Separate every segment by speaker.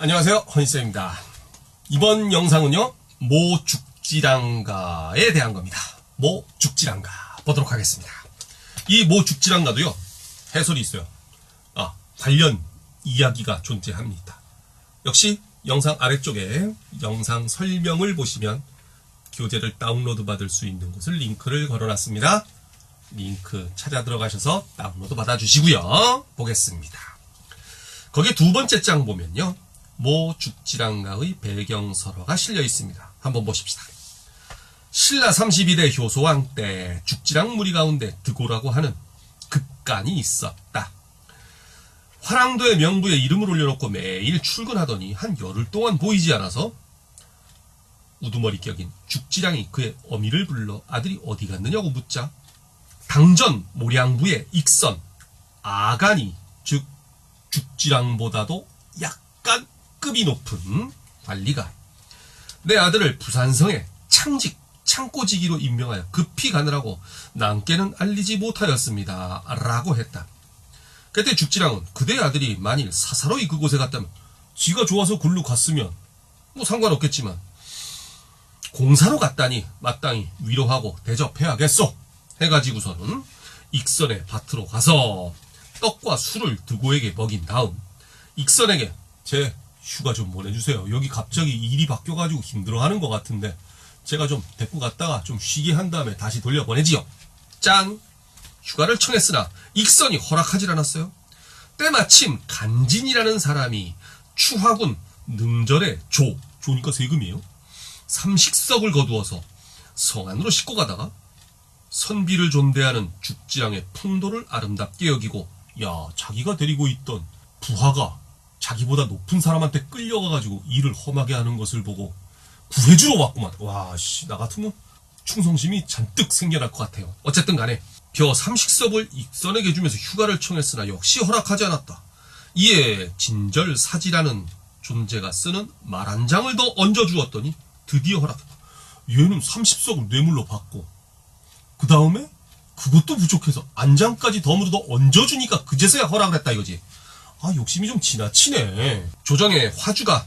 Speaker 1: 안녕하세요, 허니쌤입니다. 이번 영상은요, 모죽지랑가에 대한 겁니다. 모죽지랑가 보도록 하겠습니다. 이 모죽지랑가도요, 해설이 있어요. 관련 이야기가 존재합니다. 역시 영상 아래쪽에 영상 설명을 보시면 교재를 다운로드 받을 수 있는 곳을 링크를 걸어놨습니다. 링크 찾아 들어가셔서 다운로드 받아주시고요. 보겠습니다. 거기에 두 번째 장 보면요, 모죽지랑가의 배경설화가 실려 있습니다. 한번 보십시다. 신라 32대 효소왕 때 죽지랑 무리 가운데 드고라고 하는 급간이 있었다. 화랑도의 명부에 이름을 올려놓고 매일 출근하더니 한 열흘 동안 보이지 않아서 우두머리 격인 죽지랑이 그의 어미를 불러 아들이 어디 갔느냐고 묻자 당전 모량부의 익선 아간이 즉 죽지랑보다도 약간 급이 높은 관리가 내 아들을 부산성에 창고지기로 임명하여 급히 가느라고 남께는 알리지 못하였습니다 라고 했다. 그때 죽지랑은 그대의 아들이 만일 사사로이 그곳에 갔다면 지가 좋아서 글로 갔으면 뭐 상관없겠지만 공사로 갔다니 마땅히 위로하고 대접해야겠소 해가지고서는 익선의 밭으로 가서 떡과 술을 드고에게 먹인 다음 익선에게 제 휴가 좀 보내주세요. 여기 갑자기 일이 바뀌어가지고 힘들어하는 것 같은데 제가 좀 데리고 갔다가 좀 쉬게 한 다음에 다시 돌려보내지요. 짠! 휴가를 청했으나 익선이 허락하질 않았어요. 때마침 간진이라는 사람이 추화군 능절의 조니까 세금이에요. 삼식석을 거두어서 성 안으로 싣고 가다가 선비를 존대하는 죽지랑의 풍도를 아름답게 여기고 자기가 데리고 있던 부하가 자기보다 높은 사람한테 끌려가가지고 일을 험하게 하는 것을 보고 구해주러 왔구만. 나 같으면 충성심이 잔뜩 생겨날 것 같아요. 어쨌든 간에 삼식섭을 익선에게 주면서 휴가를 청했으나 역시 허락하지 않았다. 이에 진절사지라는 존재가 쓰는 말 한 장을 더 얹어주었더니 드디어 허락했다. 얘는 30석을 뇌물로 받고 그 다음에 그것도 부족해서 안장까지 덤으로 더 얹어주니까 그제서야 허락을 했다 이거지. 욕심이 좀 지나치네. 조정의 화주가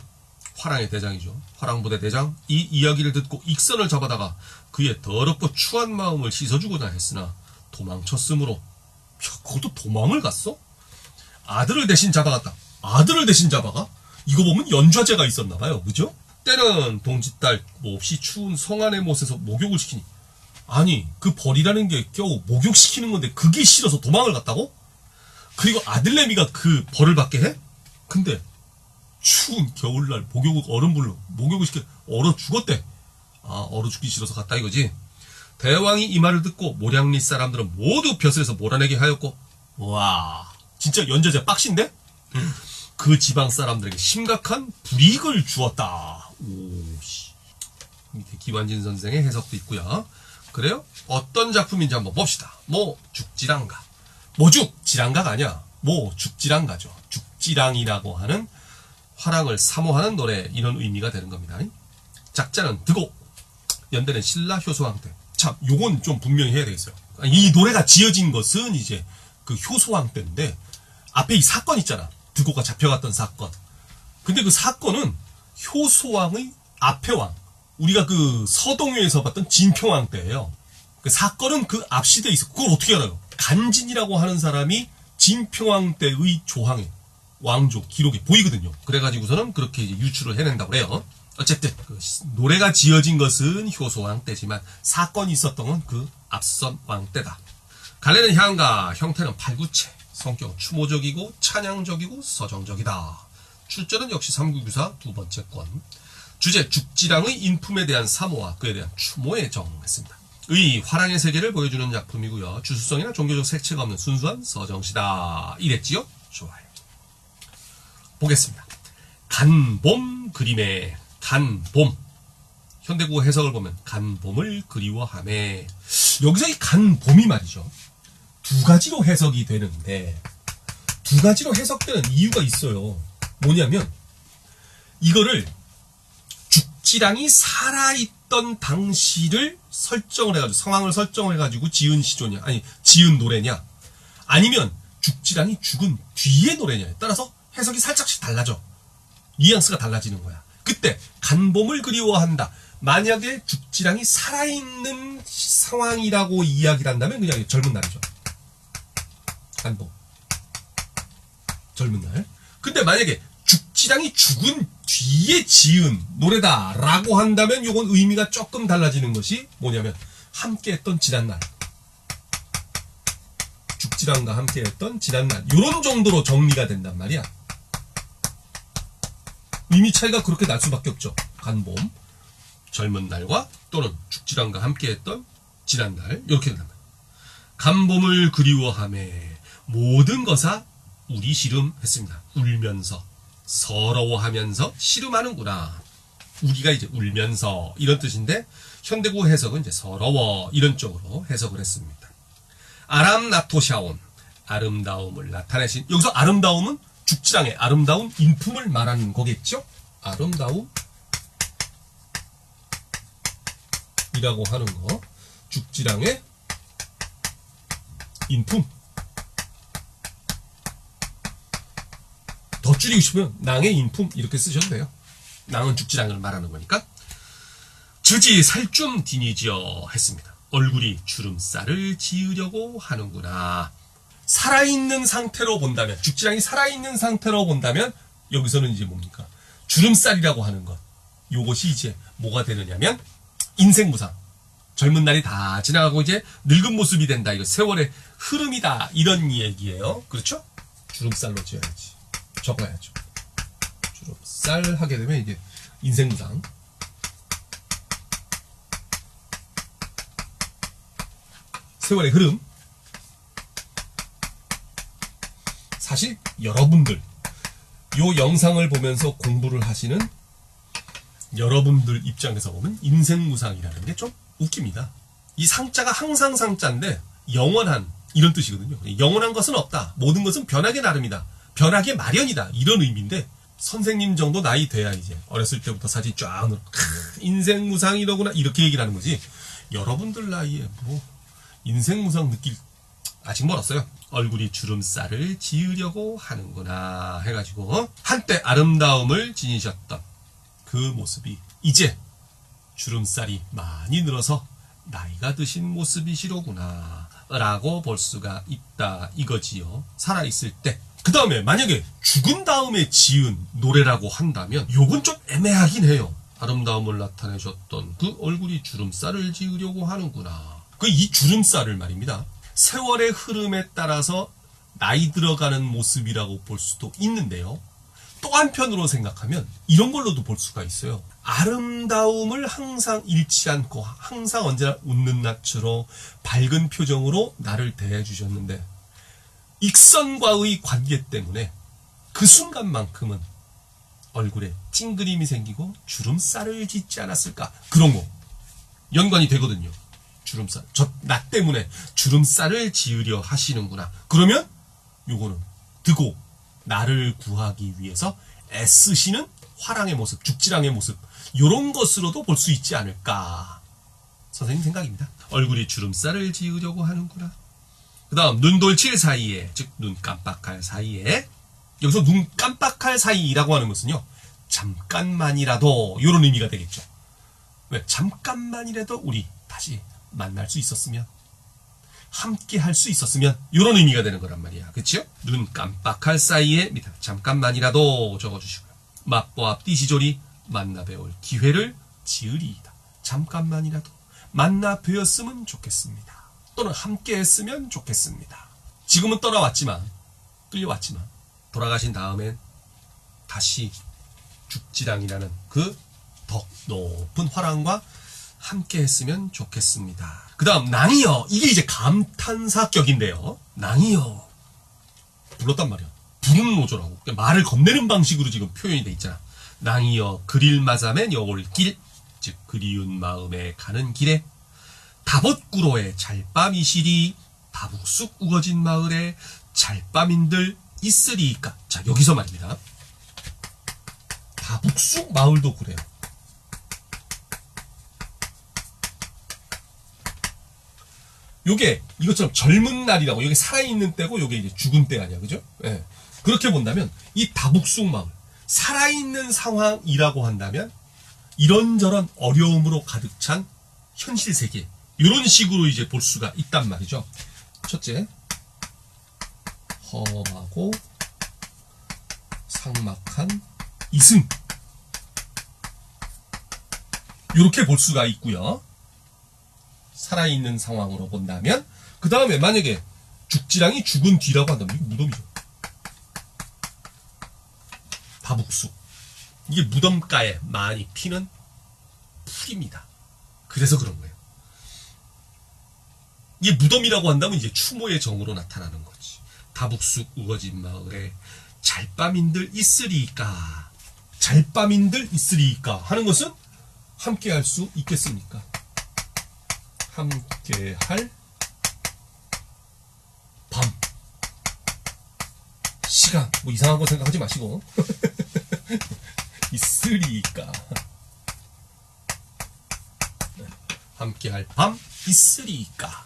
Speaker 1: 화랑의 대장이죠. 화랑부대 대장. 이 이야기를 듣고 익선을 잡아다가 그의 더럽고 추한 마음을 씻어주고자 했으나 도망쳤으므로 그것도 도망을 갔어? 아들을 대신 잡아갔다. 아들을 대신 잡아가? 이거 보면 연좌제가 있었나봐요. 그죠? 때는 동짓달 몹시 추운 성안의 못에서 목욕을 시키니 그 벌이라는 게 겨우 목욕시키는 건데 그게 싫어서 도망을 갔다고? 그리고 아들내미가 그 벌을 받게 해? 근데 추운 겨울날 얼음물로 목욕을 시켜 얼어 죽었대. 얼어 죽기 싫어서 갔다 이거지. 대왕이 이 말을 듣고 모량리 사람들은 모두 벼슬에서 몰아내게 하였고 진짜 연좌제 빡신데? 그 지방 사람들에게 심각한 불이익을 주었다. 밑에 기관진 선생의 해석도 있고요. 그래요? 어떤 작품인지 한번 봅시다. 모죽지랑가. 모죽지랑가가 아니야. 모죽지랑가죠. 죽지랑이라고 하는 화랑을 사모하는 노래, 이런 의미가 되는 겁니다. 작자는 드고, 연대는 신라 효소왕 때. 참, 요건 좀 분명히 해야 되겠어요. 이 노래가 지어진 것은 이제 그 효소왕 때인데, 앞에 이 사건 있잖아. 드고가 잡혀갔던 사건. 근데 그 사건은 효소왕의 앞의 왕. 우리가 그 서동요에서 봤던 진평왕 때예요. 그 사건은 그 앞 시대에 있어. 그걸 어떻게 알아요? 간진이라고 하는 사람이 진평왕 때의 조항에 왕조 기록에 보이거든요. 그래가지고서는 그렇게 이제 유출을 해낸다고 그래요. 어쨌든 그 노래가 지어진 것은 효소왕 때지만 사건이 있었던 건 그 앞선 왕 때다. 갈래는 향가, 형태는 팔구체, 성격은 추모적이고 찬양적이고 서정적이다. 출전은 역시 삼국유사 두 번째 권. 주제 죽지랑의 인품에 대한 사모와 그에 대한 추모에 정했습니다. 의 화랑의 세계를 보여주는 작품이고요. 주수성이나 종교적 색채가 없는 순수한 서정시다. 이랬지요? 좋아요. 보겠습니다. 간봄 그림의 간봄. 현대국어 해석을 보면 간봄을 그리워하매. 여기서 이 간봄이 말이죠. 두 가지로 해석이 되는데 두 가지로 해석되는 이유가 있어요. 뭐냐면 이거를 죽지랑이 살아있던 당시를 설정을 해가지고 상황을 설정을 해가지고 지은 시조냐 지은 노래냐 아니면 죽지랑이 죽은 뒤의 노래냐에 따라서 해석이 살짝씩 달라져. 뉘앙스가 달라지는 거야. 그때 간봄을 그리워한다. 만약에 죽지랑이 살아있는 상황이라고 이야기를 한다면 그냥 젊은 날이죠. 간봄. 젊은 날. 근데 만약에 죽지랑이 죽은 뒤에 지은 노래다라고 한다면 요건 의미가 조금 달라지는 것이 뭐냐면 함께했던 지난날. 죽지랑과 함께했던 지난날. 요런 정도로 정리가 된단 말이야. 의미 차이가 그렇게 날 수밖에 없죠. 간봄, 젊은 날과 또는 죽지랑과 함께했던 지난날 이렇게 된단 말이야. 간봄을 그리워하매 모든 것아 우리 씨름했습니다. 울면서 서러워하면서 씨름하는구나. 우리가 이제 울면서 이런 뜻인데 현대구 해석은 이제 서러워 이런 쪽으로 해석을 했습니다. 아람 나토샤온 아름다움을 나타내신 여기서 아름다움은 죽지랑의 아름다운 인품을 말하는 거겠죠? 아름다움 이라고 하는 거 죽지랑의 인품 더 줄이고 싶으면 낭의 인품 이렇게 쓰셔도 돼요. 낭은 죽지랑을 말하는 거니까. 즉이 살좀 디니지어 했습니다. 얼굴이 주름살을 지으려고 하는구나. 살아있는 상태로 본다면 죽지랑이 살아있는 상태로 본다면 여기서는 이제 뭡니까? 주름살이라고 하는 것. 요것이 이제 뭐가 되느냐면 인생무상. 젊은 날이 다 지나가고 이제 늙은 모습이 된다. 이거 세월의 흐름이다. 이런 얘기예요. 그렇죠? 주름살로 지어야지. 적어야죠. 주름살 하게 되면 이제 인생무상. 세월의 흐름. 사실 여러분들 요 영상을 보면서 공부를 하시는 여러분들 입장에서 보면 인생무상이라는 게 좀 웃깁니다. 이 상자가 항상 상자인데 영원한 이런 뜻이거든요. 영원한 것은 없다. 모든 것은 변하게 나름이다. 변하게 마련이다. 이런 의미인데 선생님 정도 나이 돼야 이제 어렸을 때부터 사진 쫙 넣고 인생무상이로구나 이렇게 얘기를 하는 거지. 여러분들 나이에 뭐 인생무상 느낄 아직 멀었어요. 얼굴이 주름살을 지으려고 하는구나 해가지고 한때 아름다움을 지니셨던 그 모습이 이제 주름살이 많이 늘어서 나이가 드신 모습이시로구나 라고 볼 수가 있다 이거지요. 살아있을 때. 그 다음에 만약에 죽은 다음에 지은 노래라고 한다면 요건 좀 애매하긴 해요. 아름다움을 나타내셨던 그 얼굴이 주름살을 지으려고 하는구나. 그 이 주름살을 말입니다. 세월의 흐름에 따라서 나이 들어가는 모습이라고 볼 수도 있는데요. 또 한편으로 생각하면 이런 걸로도 볼 수가 있어요. 아름다움을 항상 잃지 않고 항상 언제나 웃는 낯으로 밝은 표정으로 나를 대해주셨는데 익선과의 관계 때문에 그 순간만큼은 얼굴에 찡그림이 생기고 주름살을 짓지 않았을까. 그런 거 연관이 되거든요. 주름살. 나 때문에 주름살을 지으려 하시는구나. 그러면 요거는 드고 나를 구하기 위해서 애쓰시는 화랑의 모습, 죽지랑의 모습 요런 것으로도 볼 수 있지 않을까. 선생님 생각입니다. 얼굴이 주름살을 지으려고 하는구나. 그 다음 눈돌칠 사이에 즉 눈 깜빡할 사이에 여기서 눈 깜빡할 사이라고 하는 것은요. 잠깐만이라도 요런 의미가 되겠죠. 왜? 잠깐만이라도 우리 다시 만날 수 있었으면 함께 할 수 있었으면 이런 의미가 되는 거란 말이야. 그렇죠? 눈 깜빡할 사이에 밑에 잠깐만이라도 적어주시고요. 맛보아 띠시조리 만나 뵈올 기회를 지으리이다. 잠깐만이라도 만나 뵈었으면 좋겠습니다. 또는 함께 했으면 좋겠습니다. 지금은 떠나왔지만 끌려왔지만 돌아가신 다음엔 다시 죽지랑이라는 그 더 높은 화랑과 함께 했으면 좋겠습니다. 그 다음 낭이여. 이게 이제 감탄사격인데요. 낭이여 불렀단 말이야. 부르는 노조라고. 말을 건네는 방식으로 지금 표현이 돼 있잖아. 낭이여 그릴 마자맨 여올 길. 즉 그리운 마음에 가는 길에 다봇구로에 잘밤이시리 다북쑥 우거진 마을에 잘밤인들 있으리까. 자 여기서 말입니다. 다북쑥 마을도 그래요. 요게 이것처럼 젊은 날이라고 요게 살아있는 때고 요게 이제 죽은 때 아니야. 그죠? 예. 그렇게 본다면 이 다북쑥 마을 살아있는 상황이라고 한다면 이런저런 어려움으로 가득 찬 현실 세계, 이런 식으로 이제 볼 수가 있단 말이죠. 첫째, 험하고 삭막한 이승, 이렇게 볼 수가 있고요. 살아있는 상황으로 본다면, 그 다음에 만약에 죽지랑이 죽은 뒤라고 한다면 이게 무덤이죠. 다북수, 이게 무덤가에 많이 피는 풀입니다. 그래서 그런 거예요. 이게 무덤이라고 한다면 이제 추모의 정으로 나타나는 거지. 다북수 우거진 마을에 잘밤인들 있으리까, 잘밤인들 있으리까 하는 것은 함께 할 수 있겠습니까? 함께 할 밤, 시간, 뭐 이상한 거 생각하지 마시고 있으리까, 함께 할 밤 있으리까.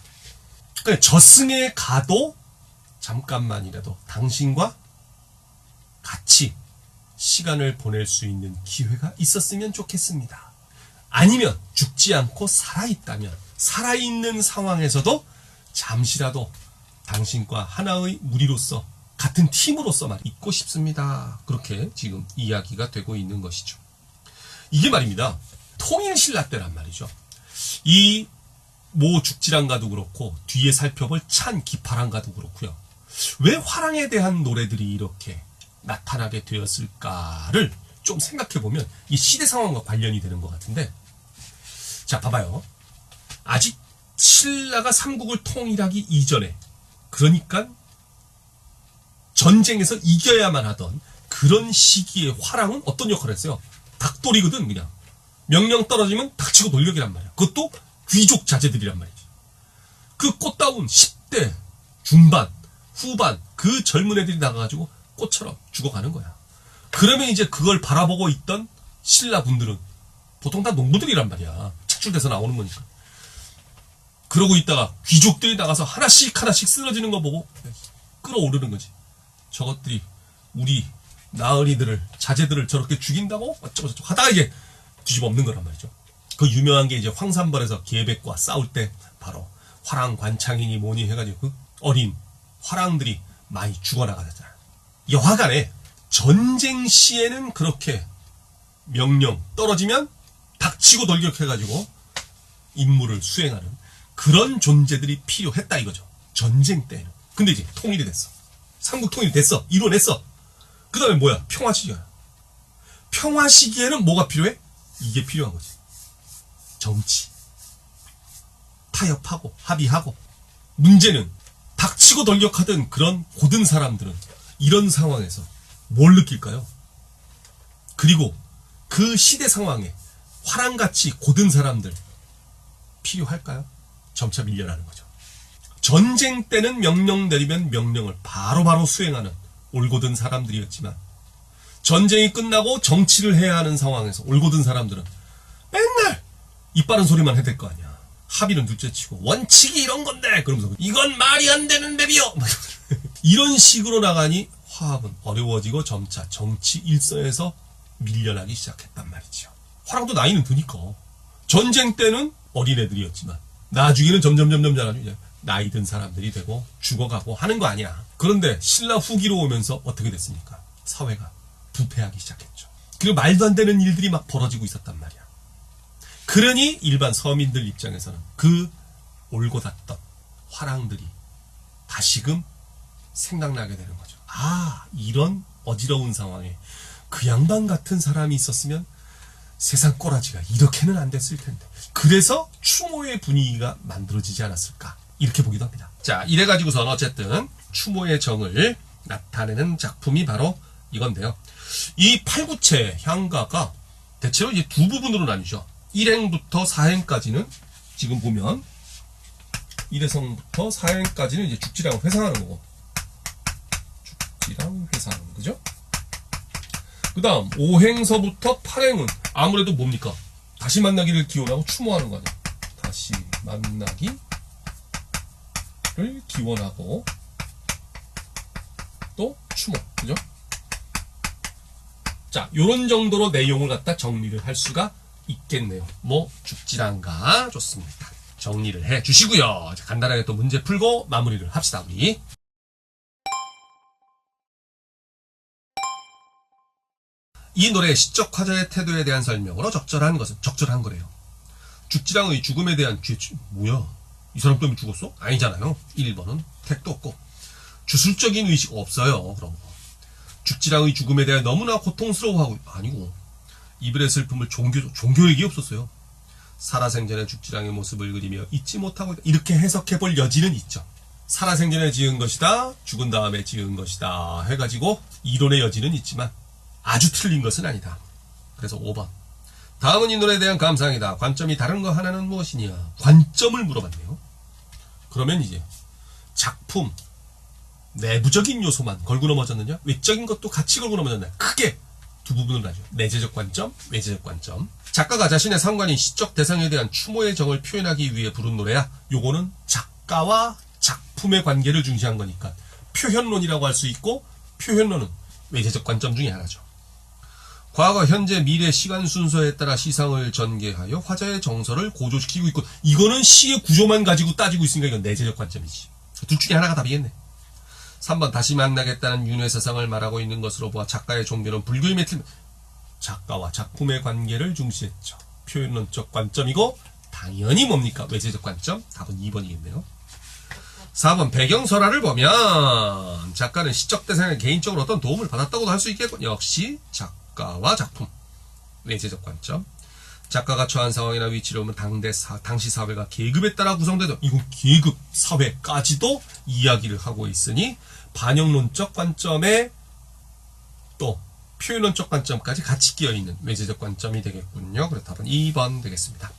Speaker 1: 그러니까 저승에 가도 잠깐만이라도 당신과 같이 시간을 보낼 수 있는 기회가 있었으면 좋겠습니다. 아니면 죽지 않고 살아있다면 살아있는 상황에서도 잠시라도 당신과 하나의 무리로서 같은 팀으로서만 있고 싶습니다. 그렇게 지금 이야기가 되고 있는 것이죠. 이게 말입니다. 통일신라 때란 말이죠. 이 모 죽지랑가도 그렇고 뒤에 살펴볼 찬 기파랑가도 그렇고요. 왜 화랑에 대한 노래들이 이렇게 나타나게 되었을까를 좀 생각해보면 이 시대 상황과 관련이 되는 것 같은데, 자 봐봐요. 아직 신라가 삼국을 통일하기 이전에, 그러니까 전쟁에서 이겨야만 하던 그런 시기에 화랑은 어떤 역할을 했어요? 닭돌이거든. 그냥 명령 떨어지면 닥치고 돌격이란 말이야. 그것도 귀족 자제들이란 말이지. 그 꽃다운 10대 중반 후반 그 젊은 애들이 나가가지고 꽃처럼 죽어가는 거야. 그러면 이제 그걸 바라보고 있던 신라분들은 보통 다 농부들이란 말이야. 차출돼서 나오는 거니까. 그러고 있다가 귀족들이 나가서 하나씩 하나씩 쓰러지는 거 보고 끌어오르는 거지. 저것들이 우리 나으리들을, 자제들을 저렇게 죽인다고 어쩌고저쩌고 하다가 이제 뒤집어 엎는 거란 말이죠. 그 유명한 게 이제 황산벌에서 계백과 싸울 때 바로 화랑 관창이니 뭐니 해가지고 그 어린 화랑들이 많이 죽어나가잖아요. 여하간에 전쟁 시에는 그렇게 명령 떨어지면 닥치고 돌격해가지고 임무를 수행하는 그런 존재들이 필요했다 이거죠. 전쟁 때는. 근데 이제 통일이 됐어. 삼국 통일이 됐어. 이뤄냈어. 그 다음에 뭐야? 평화 시기야. 평화 시기에는 뭐가 필요해? 이게 필요한 거지. 정치. 타협하고 합의하고. 문제는 닥치고 돌격하던 그런 고든 사람들은 이런 상황에서 뭘 느낄까요? 그리고 그 시대 상황에 화랑같이 고든 사람들 필요할까요? 점차 밀려나는 거죠. 전쟁 때는 명령 내리면 명령을 바로바로 수행하는 올고든 사람들이었지만, 전쟁이 끝나고 정치를 해야 하는 상황에서 올고든 사람들은 맨날 입 바른 소리만 해댈 거 아니야. 합의는 둘째치고 원칙이 이런 건데 그러면서 이건 말이 안 되는 데비요 이런 식으로 나가니 화합은 어려워지고 점차 정치 일선에서 밀려나기 시작했단 말이죠. 화랑도 나이는 드니까 전쟁 때는 어린애들이었지만 나중에는 점점 자라면 나이 든 사람들이 되고 죽어가고 하는 거 아니야. 그런데 신라 후기로 오면서 어떻게 됐습니까? 사회가 부패하기 시작했죠. 그리고 말도 안 되는 일들이 막 벌어지고 있었단 말이야. 그러니 일반 서민들 입장에서는 그 올곧았던 화랑들이 다시금 생각나게 되는 거죠. 아, 이런 어지러운 상황에 그 양반 같은 사람이 있었으면 세상 꼬라지가 이렇게는 안 됐을 텐데. 그래서 추모의 분위기가 만들어지지 않았을까, 이렇게 보기도 합니다. 자, 이래가지고선 어쨌든 추모의 정을 나타내는 작품이 바로 이건데요. 이 팔구체 향가가 대체로 이제 두 부분으로 나뉘죠. 1행부터 4행까지는 지금 보면 1회성부터 4행까지는 이제 죽지랑을 회상하는 거고, 죽지랑 회상, 그죠? 그 다음 5행서부터 8행은 아무래도 뭡니까? 다시 만나기를 기원하고 추모하는 거 아니야. 다시 만나기를 기원하고 또 추모, 그죠? 자, 요런 정도로 내용을 갖다 정리를 할 수가 있겠네요. 뭐 죽지랑가. 좋습니다. 정리를 해 주시고요. 자, 간단하게 또 문제 풀고 마무리를 합시다, 우리. 이 노래의 시적 화자의 태도에 대한 설명으로 적절한 것은 적절한 거래요. 죽지랑의 죽음에 대한 뭐야? 이 사람 때문에 죽었어? 아니잖아요. 1번은 택도 없고 주술적인 의식 없어요. 그런 거. 죽지랑의 죽음에 대해 너무나 고통스러워하고 아니고 이별의 슬픔을 종교액이 없었어요. 살아생전에 죽지랑의 모습을 그리며 잊지 못하고 있다. 이렇게 해석해볼 여지는 있죠. 살아생전에 지은 것이다, 죽은 다음에 지은 것이다 해가지고 이론의 여지는 있지만 아주 틀린 것은 아니다. 그래서 5번. 다음은 이 노래에 대한 감상이다. 관점이 다른 거 하나는 무엇이냐? 관점을 물어봤네요. 그러면 이제 작품 내부적인 요소만 걸고 넘어졌느냐? 외적인 것도 같이 걸고 넘어졌느냐? 크게 두 부분을 가죠. 내재적 관점, 외재적 관점. 작가가 자신의 상관인 시적 대상에 대한 추모의 정을 표현하기 위해 부른 노래야. 요거는 작가와 작품의 관계를 중시한 거니까 표현론이라고 할 수 있고, 표현론은 외재적 관점 중에 하나죠. 과거, 현재, 미래, 시간 순서에 따라 시상을 전개하여 화자의 정서를 고조시키고 있고, 이거는 시의 구조만 가지고 따지고 있으니까 이건 내재적 관점이지. 둘 중에 하나가 답이겠네. 3번. 다시 만나겠다는 윤회 사상을 말하고 있는 것으로 보아 작가의 종교는 불교의 매틀. 작가와 작품의 관계를 중시했죠. 표현론적 관점이고 당연히 뭡니까? 외재적 관점. 답은 2번이겠네요. 4번. 배경설화를 보면 작가는 시적 대상에 개인적으로 어떤 도움을 받았다고도 할 수 있겠고, 역시 작가와 작품, 외재적 관점. 작가가 처한 상황이나 위치를 보면 당시 사회가 계급에 따라 구성되던, 이건 계급 사회까지도 이야기를 하고 있으니 반영론적 관점에 또 표현론적 관점까지 같이 끼어있는 외재적 관점이 되겠군요. 그래서 답은 2번 되겠습니다.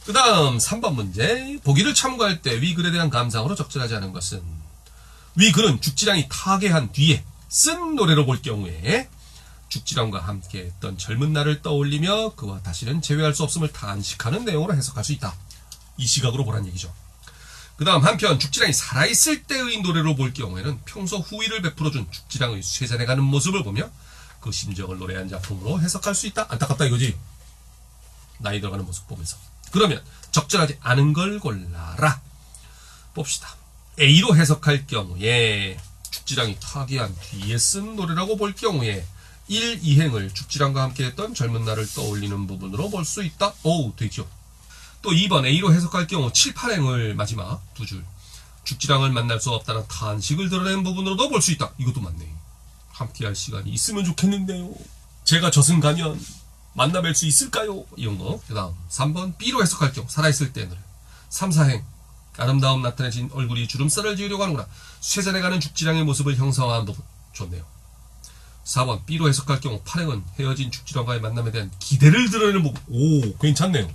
Speaker 1: 그 다음 3번 문제. 보기를 참고할 때 위 글에 대한 감상으로 적절하지 않은 것은, 위 글은 죽지랑이 타계한 뒤에 쓴 노래로 볼 경우에 죽지랑과 함께 했던 젊은 날을 떠올리며 그와 다시는 재회할 수 없음을 탄식하는 내용으로 해석할 수 있다. 이 시각으로 보란 얘기죠. 그 다음 한편 죽지랑이 살아있을 때의 노래로 볼 경우에는 평소 후위를 베풀어준 죽지랑의 쇠잔해가는 모습을 보며 그 심정을 노래한 작품으로 해석할 수 있다. 안타깝다 이거지. 나이 들어가는 모습 보면서. 그러면 적절하지 않은 걸 골라라. 봅시다. A로 해석할 경우에 죽지랑이 타계한 뒤에 쓴 노래라고 볼 경우에 1, 2행을 죽지랑과 함께 했던 젊은 날을 떠올리는 부분으로 볼 수 있다. 오, 되죠. 또 2번 A로 해석할 경우 7, 8행을 마지막 두 줄 죽지랑을 만날 수 없다는 탄식을 드러낸 부분으로도 볼 수 있다. 이것도 맞네. 함께할 시간이 있으면 좋겠는데요. 제가 젖은 가면 만나 뵐 수 있을까요? 이런 거. 그 다음 3번 B로 해석할 경우 살아있을 때 노래. 3, 4행 아름다움 나타내진 얼굴이 주름살을 지으려고 하는구나. 쇠잔해가는 죽지랑의 모습을 형상화한 부분. 좋네요. 4번 B로 해석할 경우 8행은 헤어진 죽지랑과의 만남에 대한 기대를 드러내는 부분. 오, 괜찮네요.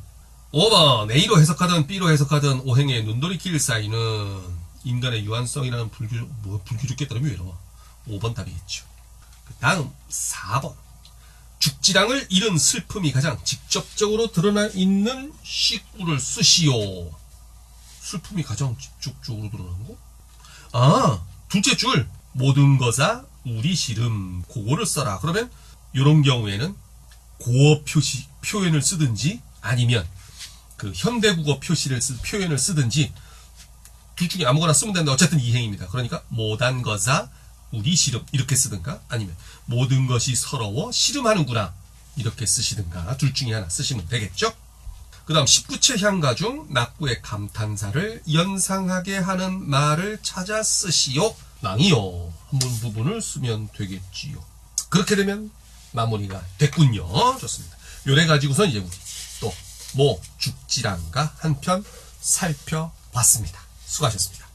Speaker 1: 5번 A로 해석하든 B로 해석하든 5행의 눈돌이길 사이는 인간의 유한성이라는 불교적 깨달음이 왜 나와? 5번 답이겠죠. 그 다음 4번 죽지랑을 잃은 슬픔이 가장 직접적으로 드러나 있는 시구를 쓰시오. 슬픔이 가장 직접적으로 드러나는 거? 아, 둘째 줄 모든 거사 우리 시름 그거를 써라. 그러면 이런 경우에는 고어 표현을 쓰든지 아니면 그 현대국어 표현을 쓰든지 둘 중에 아무거나 쓰면 되는데 어쨌든 이행입니다. 그러니까 모단 거사 우리 시름 이렇게 쓰든가 아니면 모든 것이 서러워 시름하는구나 이렇게 쓰시든가 둘 중에 하나 쓰시면 되겠죠. 그 다음 19채 향가 중 낙구의 감탄사를 연상하게 하는 말을 찾아 쓰시오. 낭이요. 한번 부분을 쓰면 되겠지요. 그렇게 되면 마무리가 됐군요. 좋습니다. 요래 가지고서 이제 우리 또 뭐 죽지랑가 한 편 살펴봤습니다. 수고하셨습니다.